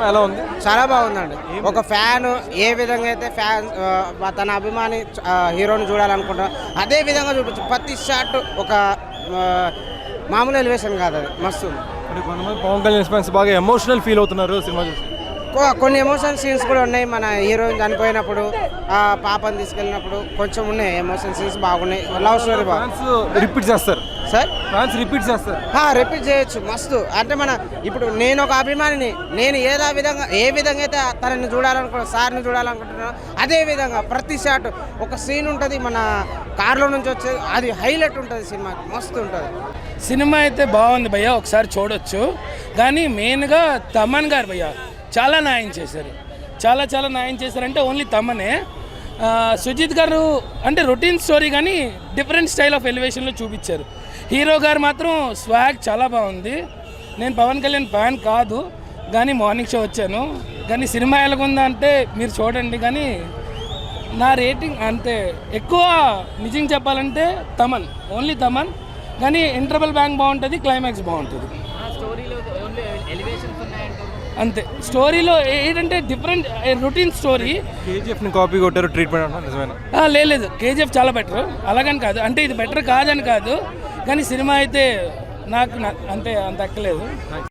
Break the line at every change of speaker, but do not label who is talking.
Cinema ఎలా ఉంది?
చాలా బాగుందండి. ఒక ఫ్యాన్ ఏ విధంగా అయితే ఫ్యాన్ తన అభిమాని హీరోని చూడాలనుకుంటారు అదే విధంగా చూపించు. ప్రతి షాట్ ఒక మామూలు ఎలివేషన్ కాదు, అది మస్తు.
అంటే కొంతమంది పవన్ కళ్యాణ్ ఫ్యాన్స్ బాగా ఎమోషనల్ ఫీల్ అవుతున్నారు సినిమా చూసి.
కొన్ని ఎమోషన్ సీన్స్ కూడా ఉన్నాయి. మన హీరోయిన్ చనిపోయినప్పుడు పాపని తీసుకెళ్ళినప్పుడు కొంచెం ఉన్నాయి ఎమోషన్ సీన్స్, బాగున్నాయి. లవ్ స్టోరీ
ఫ్యాన్స్ రిపీట్ చేస్తారు
సార్,
ఫ్యాన్స్ రిపీట్ చేస్తారు.
రిపీట్ చేయొచ్చు మస్తు. అంటే ఇప్పుడు నేను ఒక అభిమానిని, నేను ఏ విధంగా అయితే తనని చూడాలనుకుంటున్నాను, సార్ని చూడాలనుకుంటున్నాను అదే విధంగా ప్రతి షాట్ ఒక సీన్ ఉంటుంది. మన కార్లో నుంచి వచ్చే అది హైలైట్ ఉంటుంది. సినిమా మస్తు ఉంటుంది.
సినిమా అయితే బాగుంది భయ్య, ఒకసారి చూడొచ్చు. కానీ మెయిన్గా తమన్ గారు భయ్య చాలా న్యాయం చేశారు, చాలా న్యాయం చేశారంటే ఓన్లీ తమనే. సుజిత్ గారు అంటే రొటీన్ స్టోరీ కానీ డిఫరెంట్ స్టైల్ ఆఫ్ ఎలివేషన్లో చూపించారు. హీరో గారు మాత్రం స్వాగ్ చాలా బాగుంది. నేను పవన్ కళ్యాణ్ ఫ్యాన్ కాదు కానీ మార్నింగ్ షో వచ్చాను. కానీ సినిమా ఎలాగుందా అంటే మీరు చూడండి. కానీ నా రేటింగ్ అంతే. ఎక్కువ నిజంగా చెప్పాలంటే తమన్, ఓన్లీ తమన్. కానీ ఇంటర్వల్ బ్యాంక్ బాగుంటుంది, క్లైమాక్స్ బాగుంటుంది అంతే. స్టోరీలో ఏంటంటే డిఫరెంట్ రొటీన్ స్టోరీ.
కేజీఎఫ్ని కాపీ కొట్టారు ట్రీట్మెంట్ నిజమేనా?
లేదు, కేజీఎఫ్ చాలా బెటర్, అలాగని కాదు. అంటే ఇది బెటర్ కాదని కాదు, కానీ సినిమా అయితే నాకు అంతే అంత ఎక్కలేదు.